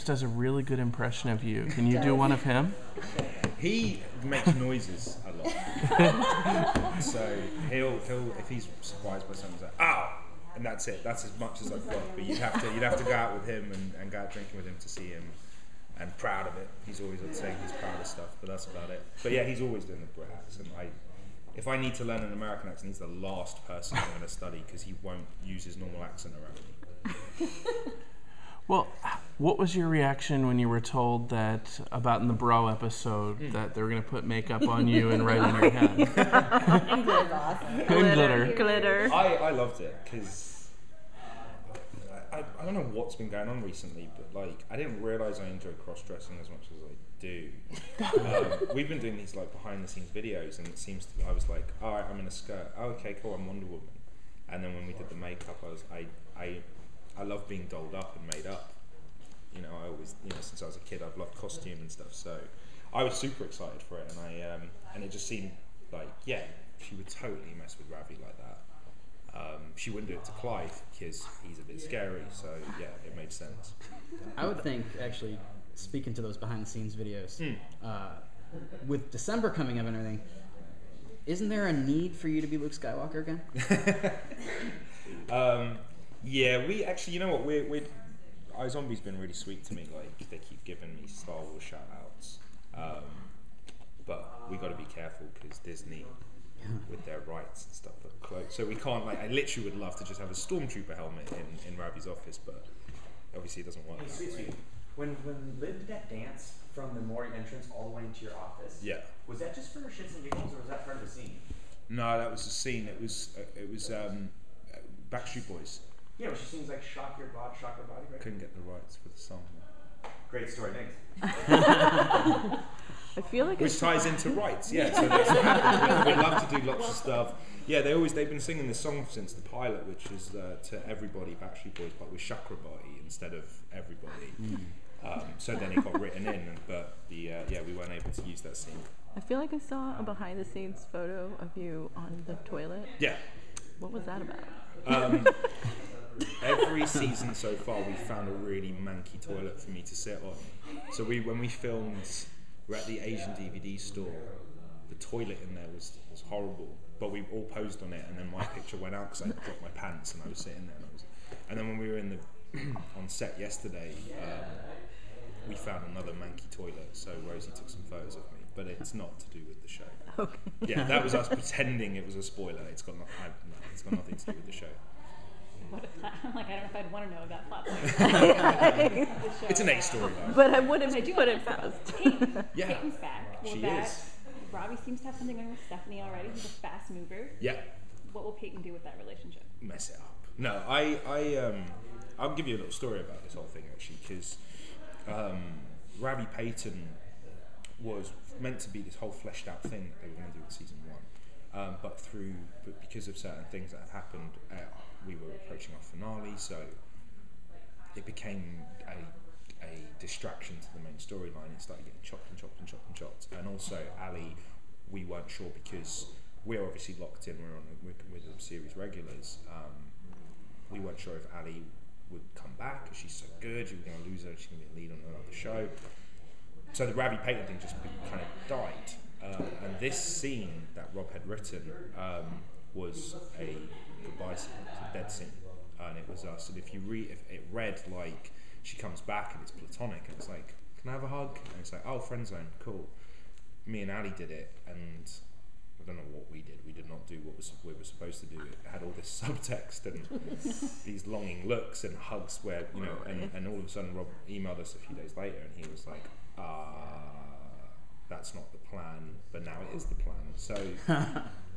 does a really good impression of you. Can you do one of him? He makes noises a lot. So he'll if he's surprised by something, he's like, "Ow!" And that's it. That's as much as I've got. But you'd have to go out with him and go out drinking with him to see him. And proud of it. He's always saying he's proud of stuff, but that's about it. But yeah, he's always doing the Brit accent. If I need to learn an American accent, he's the last person I'm going to study because he won't use his normal accent around me. Well, what was your reaction when you were told that about in the Bro episode that they were going to put makeup on you and right on your head? And glitter. Glitter. I loved it because I don't know what's been going on recently, but like I didn't realise I enjoy cross-dressing as much as I do. We've been doing these like behind-the-scenes videos, and it seems to be, I was like, all right, I'm in a skirt. Oh, okay, cool, I'm Wonder Woman. And then when we did the makeup, I love being dolled up and made up. You know, I always, since I was a kid, I've loved costume and stuff. So I was super excited for it, and it just seemed like, yeah, she would totally mess with Ravi like that. She wouldn't do it to Clive because he's a bit scary, so yeah, it made sense. I would think, actually, speaking to those behind-the-scenes videos, with December coming up and everything, isn't there a need for you to be Luke Skywalker again? Yeah, we actually, you know what, we're iZombie's been really sweet to me. Like they keep giving me Star Wars shout-outs, but we got to be careful because Disney. With their rights and stuff, but close. So we can't, like, I literally would love to just have a stormtrooper helmet in Ravi's office, but obviously it doesn't work that way. When Liv did that dance from the morning entrance all the way into your office, was that just for shits and giggles, or was that part of the scene? No, that was the scene. It was Backstreet Boys. Yeah, but she sings like Shock Your Body, right? Couldn't get the rights for the song. Great story, thanks. I feel like which ties into rights, yeah. So that's what happens. We'd love to do lots of stuff. Yeah, they've been singing this song since the pilot, which is to everybody, Backstreet Boys, but with Chakrabarti instead of everybody. So then it got written in, but we weren't able to use that scene. I feel like I saw a behind-the-scenes photo of you on the toilet. Yeah. What was that about? Every season so far, we found a really manky toilet for me to sit on. So when we filmed. We're at the Asian DVD store. The toilet in there was horrible, but we all posed on it, and then my picture went out because I dropped my pants and I was sitting there. And then when we were on set yesterday, we found another manky toilet. So Rosie took some photos of me, but it's not to do with the show. Okay. Yeah, that was us pretending it was a spoiler. It's got nothing to do with the show. What a plot. I'm like, I don't know if I'd want to know that plot point. It's an A story though. But I wouldn't put it past. Peyton. Yeah. Peyton's back. She is. Robbie seems to have something going with Stephanie already. He's a fast mover. Yeah. What will Peyton do with that relationship? Mess it up. No, I'll give you a little story about this whole thing actually, because Ravi Peyton was meant to be this whole fleshed out thing that they were going to do in season 1, but because of certain things that had happened, we were approaching our finale, so it became a distraction to the main storyline. It started getting chopped and chopped and chopped and chopped. And also, Ali, we weren't sure because we're obviously locked in. We're the series regulars. We weren't sure if Ali would come back because she's so good. You were going to lose her. She's going to be a lead on another show. So the Ravi Peyton thing just kind of died. And this scene that Rob had written was a goodbye scene, it was a dead scene, and it was us. And if it read like she comes back and it's platonic, and it's like, can I have a hug? And it's like, oh, friend zone, cool. Me and Ali did it, and I don't know what we did. We did not do what we were supposed to do. It had all this subtext and these longing looks and hugs where, and all of a sudden Rob emailed us a few days later, and he was like, that's not the plan, but now it is the plan. So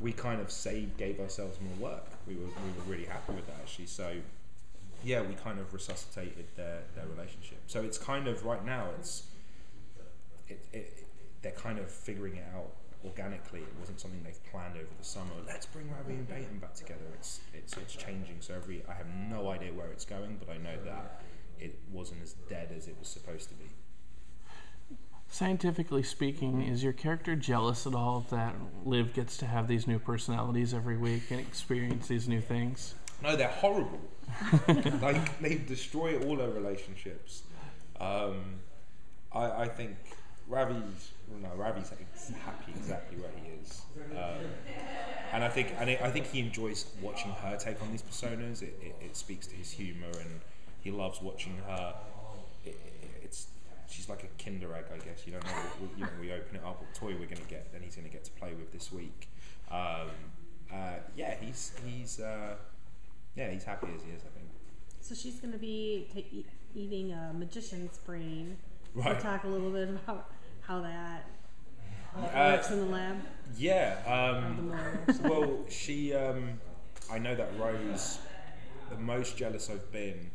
we kind of gave ourselves more work. We were really happy with that actually. So yeah, we kind of resuscitated their relationship. So it's kind of right now they're kind of figuring it out organically. It wasn't something they've planned over the summer. Let's bring Ravi and Peyton back together. It's changing. So I have no idea where it's going, but I know that it wasn't as dead as it was supposed to be. Scientifically speaking, is your character jealous at all that Liv gets to have these new personalities every week and experience these new things? No, they're horrible. Like, they destroy all her relationships. I think Ravi's happy exactly where he is, and I think he enjoys watching her take on these personas. It speaks to his humor, and he loves watching her. She's like a Kinder egg, I guess. You don't know. We open it up, what toy we're gonna get, then he's gonna get to play with this week. He's happy as he is, I think. So she's going to be eating a magician's brain. Right. Can you talk a little bit about how that works in the lab? Yeah. Well, she. I know that Rose, the most jealous I've been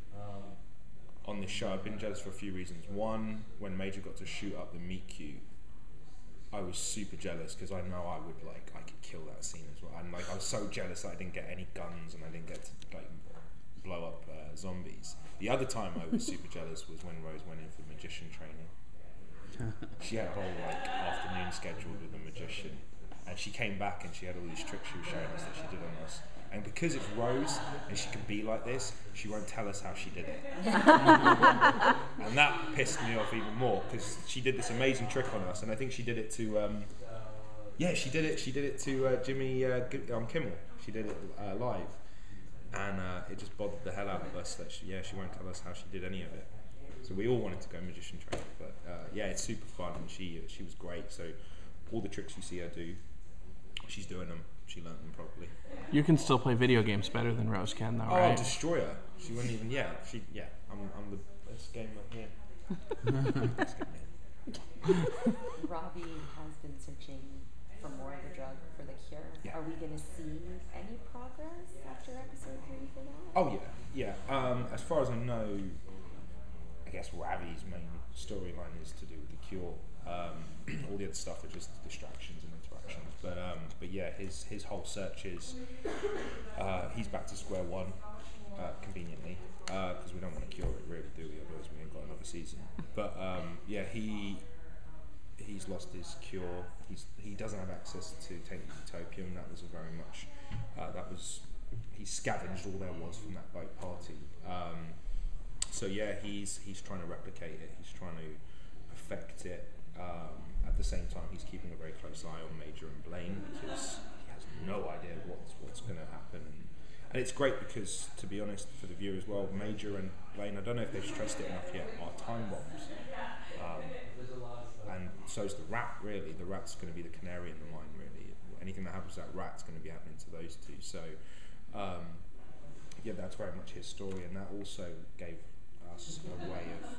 on this show. I've been jealous for a few reasons. One, when Major got to shoot up the meet cute, I was super jealous because I know I could kill that scene as well. And I was so jealous that I didn't get any guns and I didn't get to blow up zombies. The other time I was super jealous was when Rose went in for magician training. She had a whole afternoon scheduled with a magician, and she came back and she had all these tricks she was showing us that she did on us. And because it's Rose and she can be like this, she won't tell us how she did it. And that pissed me off even more because she did this amazing trick on us, and I think she did it to she did it to Jimmy on Kimmel. She did it live, and it just bothered the hell out of us that she won't tell us how she did any of it. So we all wanted to go magician training, but it's super fun, and she was great. So all the tricks you see her do, she's doing them. She learned them properly. You can still play video games better than Rose can, though, right? Oh, I'll destroy her. She wouldn't even. I'm the best gamer here. Ravi has been searching for more of the drug for the cure. Yeah. Are we going to see any progress after episode 3 for that? Oh yeah. As far as I know, I guess Ravi's main storyline is to do with the cure. All the other stuff are just distractions and interactions. But yeah, his whole search is he's back to square one, conveniently, because we don't want to cure it, really, do we? Otherwise, we ain't got another season. But he's lost his cure. He doesn't have access to taking utopium. That was a very much he scavenged all there was from that boat party. So yeah, he's trying to replicate it. He's trying to perfect it. At the same time, he's keeping a very close eye on Major and Blaine because he has no idea what's going to happen. And it's great because, to be honest, for the viewer as well, Major and Blaine, I don't know if they've stressed it enough yet, are time bombs. And so's the rat, really. The rat's going to be the canary in the mine, really. Anything that happens to that rat's going to be happening to those two. So, that's very much his story, and that also gave us a way of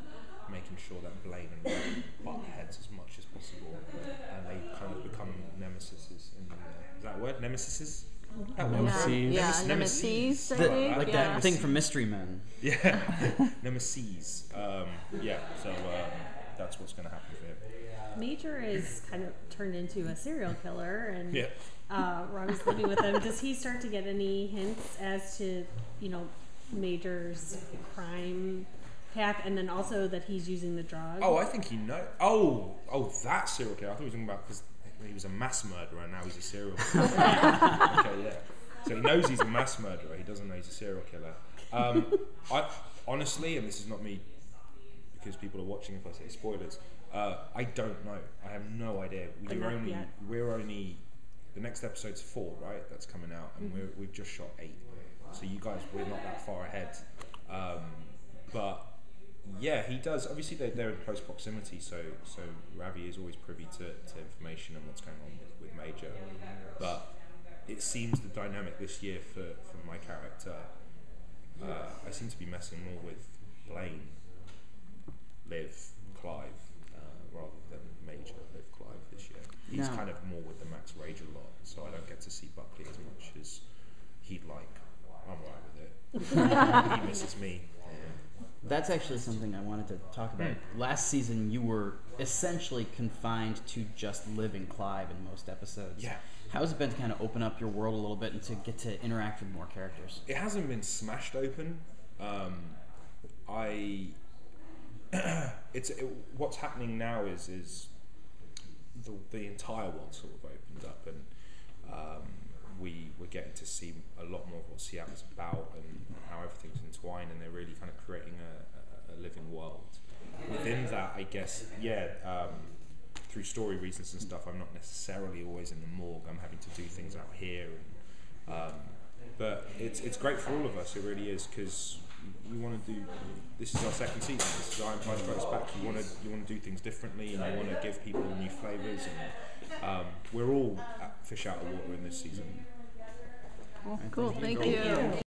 making sure that Blaine and Ray butt heads as much as possible, and they kind of become nemesises. Is that a word? Nemesises? Nemesis. That thing from Mystery Men. Yeah, nemesis. So that's what's going to happen for him. Major is kind of turned into a serial killer, and Robbie's living with him. Does he start to get any hints as to, Major's crime path, and then also that he's using the drug? Oh, I think he knows. Oh, that serial killer. I thought he was talking about because he was a mass murderer and now he's a serial killer. Okay, yeah. So he knows he's a mass murderer. He doesn't know he's a serial killer. I honestly, and this is not me because people are watching if I say spoilers, I don't know. I have no idea. We're only the next episode's 4, right? That's coming out, and we've just shot 8. So you guys, we're not that far ahead. But yeah, he does. Obviously, they're in close proximity, so Ravi is always privy to information and what's going on with Major. But it seems the dynamic this year for my character, I seem to be messing more with Blaine, Liv, Clive, rather than Major, Liv, Clive this year. He's kind of more with the Max Rage a lot, so I don't get to see Buckley as much as he'd like. I'm alright with it. He misses me. That's actually something I wanted to talk about. Last season, you were essentially confined to just Liv and Clive in most episodes. Yeah. How has it been to kind of open up your world a little bit and to get to interact with more characters? It hasn't been smashed open. What's happening now is the entire world sort of opened up, and we're getting to see a lot more of what Seattle's about and how everything's entwined, and they're really kind of creating a living world. within that, I guess, through story reasons and stuff, I'm not necessarily always in the morgue. I'm having to do things out here, and, but it's great for all of us. It really is, because we want to do. This is our second season. This is our Empire Strikes Back. You want to do things differently, and you want to give people new flavors. And we're all fish out of water in this season. Cool. Thank you.